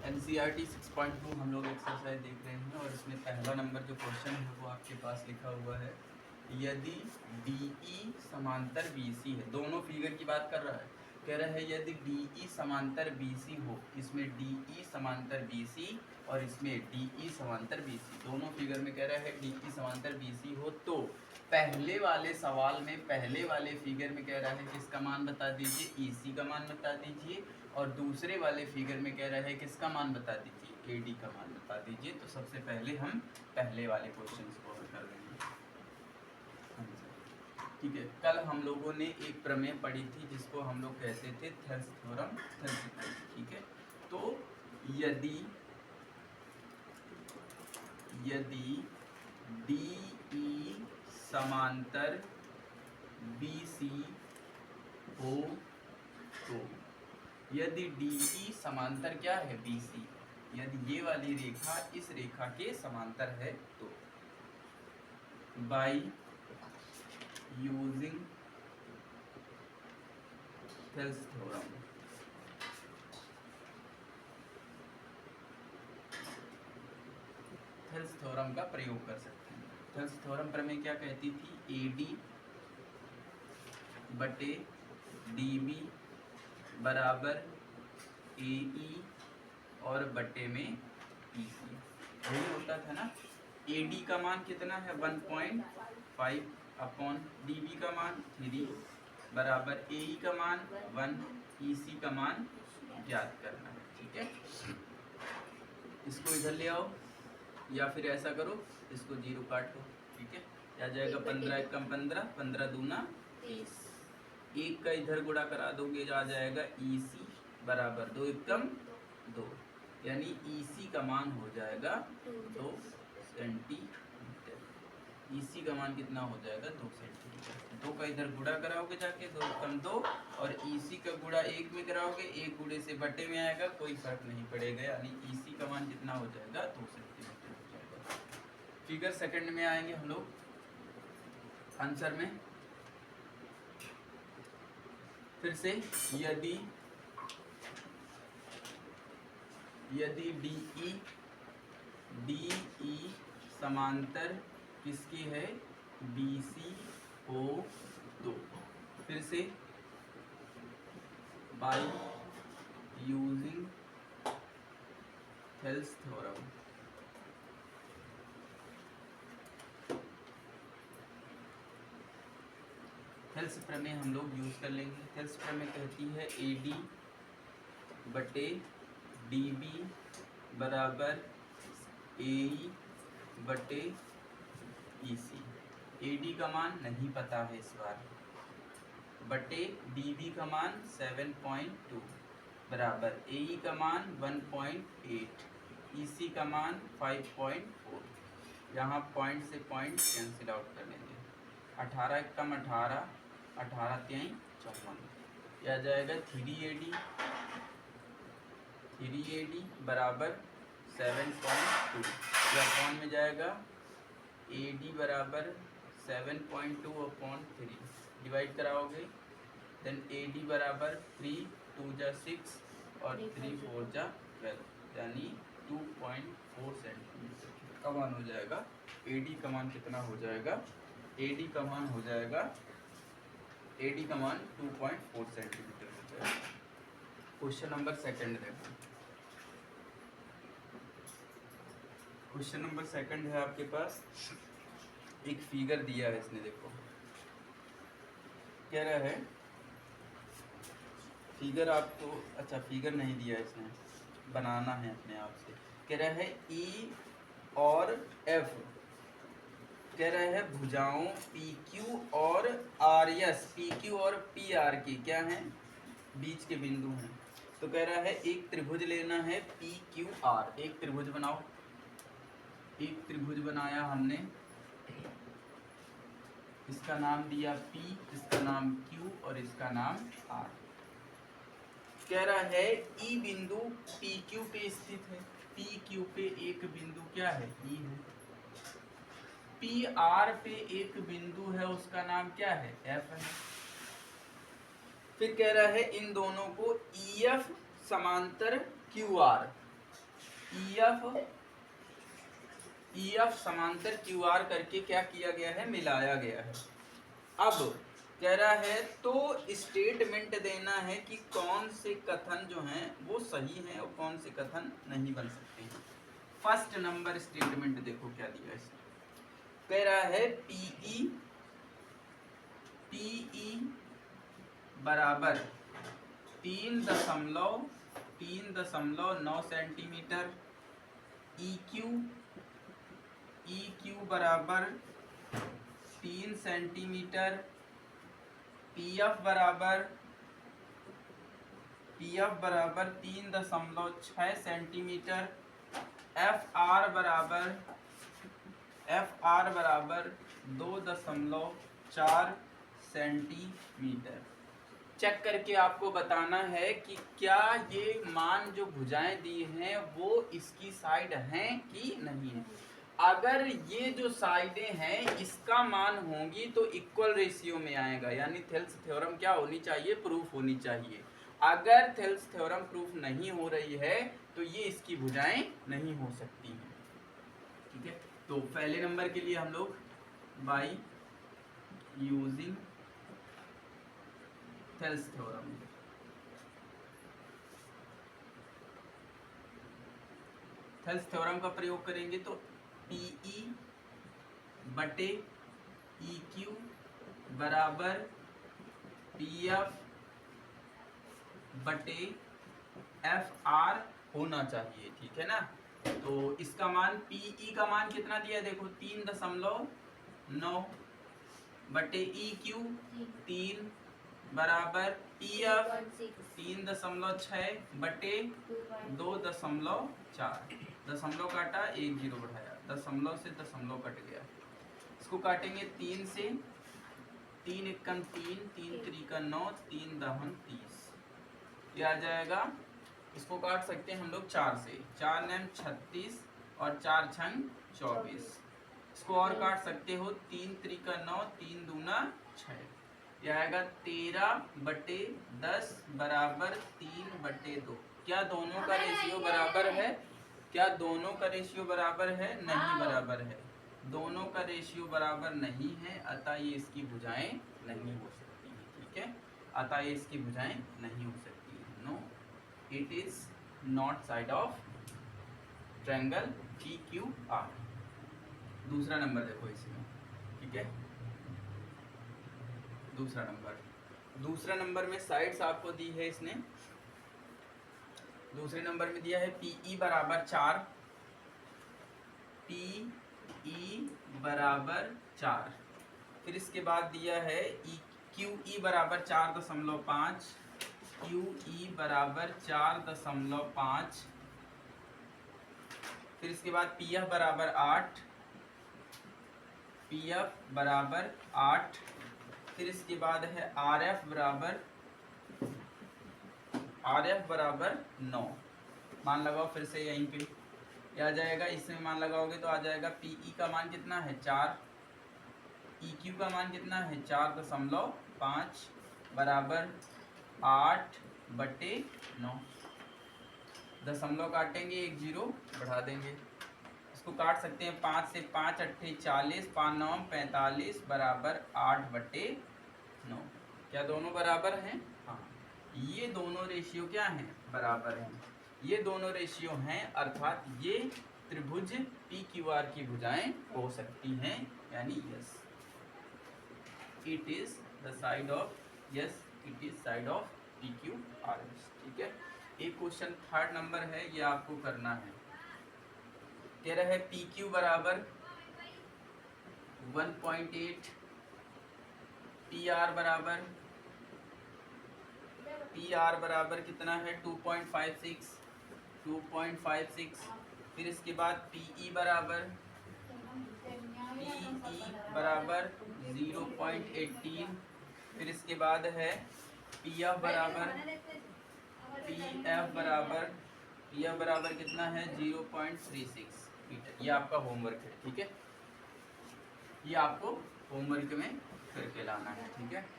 NCERT 6.2 हम लोग exercise देख रहे हैं और इसमें पहला नंबर जो क्वेश्चन है वो आपके पास लिखा हुआ है, यदि DE समांतर BC है। दोनों फिगर की बात कर रहा है, कह रहा है यदि DE समांतर BC हो, इसमें DE समांतर BC और इसमें DE समांतर BC, दोनों फिगर में कह रहा है DE समांतर BC हो, तो पहले वाले सवाल में पहले वाले फिगर में कह रहा है किसका मान बता दीजिए, EC का मान बता दीजिए, और दूसरे वाले फिगर में कह रहा है किसका मान बता दीजिए, AD का मान बता दीजिए। तो सबसे पहले हम पहले वाले क्वेश्चन को हल कर लेंगे। ठीक है, कल हम लोगों ने एक प्रमेय पढ़ी थी जिसको हम लोग कहते थे थेल्स थ्योरम, थेल्स इक्वेशन। ठीक है, तो यदि DE समांतर BC हो, तो यदि DE समांतर क्या है, BC, यदि ये वाली रेखा इस रेखा के समांतर है, तो by using Thales theorem, Thales theorem का प्रयोग कर सकते हैं। थेल्स थ्योरम प्रमेय क्या कहती थी, AD बटे DB बराबर AE और बटे में EC, यही होता था ना। AD का मान कितना है 1.5 अपॉन DB का मान 3 बराबर AE का मान 1, EC का मान ज्ञात करना है। ठीक है, इसको इधर ले आओ या फिर ऐसा करो, इसको 0 काट लो। ठीक है, क्या जाएगा 15 एकम 15, 15 दूना 30, एक का इधर गुणा करा दोगे आ जाएगा EC बराबर 2 एकम 2, यानी EC का मान हो जाएगा 2 सेंटीमीटर। EC का मान कितना हो जाएगा 2 सेंटीमीटर। 2 का इधर गुणा कराओगे जाके 2 एकम 2, और EC का गुणा 1 में कराओगे, 1 गुणे से बटे में आएगा, कोई फर्क नहीं पड़ेगा, यानी EC का मान कितना हो जाएगा 2 सेंटीमीटर हो जाएगा। फिगर सेकंड में आएंगे हम लोग आंसर में। फिर से यदि DE समांतर किसकी है, BC हो, तो फिर से by using Thales theorem, Thales प्रमेय हम लोग यूज कर लेंगे। थेल्स प्रमेय कहती है AD बटे DB बराबर AE बटे EC। AD का मान नहीं पता है इस बार, बटे DB का मान 7.2 बराबर AE का मान 1.8, EC का मान 5.4। यहाँ पॉइंट से पॉइंट कैंसिल आउट कर लेंगे, 18 एकम 18, 18 3 54, यह आ जाएगा 3AD बराबर 7.2, यह कौन में जाएगा, AD बराबर 7.2 अपॉन 3 डिवाइड कराओगे, देन AD बराबर 3 2 जा 6 और 3 4 जा 12, यानी 2.4 सेंटीमीटर का मान हो जाएगा। AD का मान कितना हो जाएगा, AD का मान हो जाएगा, AD का मान 2.4 सेंटीमीटर हो जाएगा। क्वेश्चन नंबर सेकंड देखो, क्वेश्चन नंबर सेकंड है आपके पास, एक फिगर दिया है इसने, देखो क्या रहा है फिगर आपको, अच्छा फिगर नहीं दिया है इसने, बनाना है अपने आप से। कह रहा है E और F, कह रहा है भुजाओं PQ और RS, PQ और PR की क्या है, बीच के बिंदु हैं। तो कह रहा है एक त्रिभुज लेना है PQR, एक त्रिभुज बनाओ, एक त्रिभुज बनाया हमने, इसका नाम दिया P, इसका नाम Q और इसका नाम R। कह रहा है E बिंदु PQ पे स्थित है, PQ पे एक बिंदु क्या है, E है, PR पे एक बिंदु है, उसका नाम क्या है, F है। फिर कह रहा है इन दोनों को EF समांतर QR, ई एफ समांतर क्यू आर करके क्या किया गया है, मिलाया गया है। अब कह रहा है तो स्टेटमेंट देना है कि कौन से कथन जो हैं वो सही हैं और कौन से कथन नहीं बन सकते हैं। फर्स्ट नंबर स्टेटमेंट देखो क्या दिया है, कह रहा है पीई बराबर 3.9 सेंटीमीटर, EQ बराबर 3 सेंटीमीटर, PF बराबर 3.6 सेंटीमीटर, FR बराबर 2.4 सेंटीमीटर। चेक करके आपको बताना है कि क्या ये मान जो भुजाएं दी हैं वो इसकी साइड हैं कि नहीं है। अगर ये जो साइडें हैं इसका मान होंगी तो इक्वल रेशियो में आएगा, यानी थेल्स थ्योरम क्या होनी चाहिए, प्रूफ होनी चाहिए। अगर थेल्स थ्योरम प्रूफ नहीं हो रही है तो ये इसकी भुजाएं नहीं हो सकती हैं। ठीक है, तो पहले नंबर के लिए हम लोग by using Thales theorem, Thales theorem का प्रयोग करेंगे तो PE बटे EQ बराबर PF बटे FR होना चाहिए। ठीक है ना, तो इसका मान PE का मान कितना दिया है देखो 3.9 बटे EQ 3 बराबर PF 3.6 बटे 2.4, दशमलव काटा 1 0 बढ़ाया, दशमलव से दशमलव कट गया। इसको काटेंगे 3 से, 3 एकम 3, 3 त्रिका 9, 3 दहन 30, ये आ जाएगा। इसको काट सकते हैं हम लोग 4 से, 4 नैम 36 और 4 छंग 24। इसको और काट सकते हो 3 त्रिका 9, 3 दूना 6, यह आएगा 13 बटे 10 बराबर 3 बटे 2। क्या दोनों का रेशियो बराबर है, क्या दोनों का रेशियो बराबर है, नहीं बराबर है, दोनों का रेशियो बराबर नहीं है, अतः ये इसकी भुजाएं नहीं हो सकती है। ठीक है, अतः ये इसकी भुजाएं नहीं हो सकती है। No, it is not side of triangle PQR। दूसरा नंबर देखो इसमें, ठीक है, दूसरा नंबर में साइड्स आपको दी है इसने। दूसरे नंबर में दिया है PE बराबर 4, PE बराबर 4, फिर इसके बाद दिया है QE बराबर 4.5, QE बराबर 4.5, फिर इसके बाद PF बराबर 8, PF बराबर 8, फिर इसके बाद है RF बराबर 9। मान लगाओ फिर से यहीं पे, आ जाएगा, इसमें मान लगाओगे तो आ जाएगा PE का मान कितना है 4, EQ का मान कितना है 4.5 बराबर 8 बटे 9, दशमलव काटेंगे 1 0 बढ़ा देंगे। इसको काट सकते हैं 5 से, 5 अट्ठे 40, 5 9 45 बराबर 8 बटे 9। क्या दोनों बराबर हैं? हाँ, ये दोनों रेशियो क्या हैं, बराबर हैं। ये दोनों रेशियो हैं, अर्थात ये त्रिभुज PQR की भुजाएं हो सकती हैं, यानी yes, it is the side of, yes it is side of PQR। ठीक है, एक क्वेश्चन थर्ड नंबर है, ये आपको करना है। कह रहा है PQ बराबर 1.8, PR बराबर कितना है 2.56, फिर इसके बाद PE बराबर 0.18, फिर इसके बाद है PF बराबर कितना है 0.36 मीटर। ये आपका होमवर्क है। ठीक है, ये आपको होमवर्क में करके लाना है। ठीक है।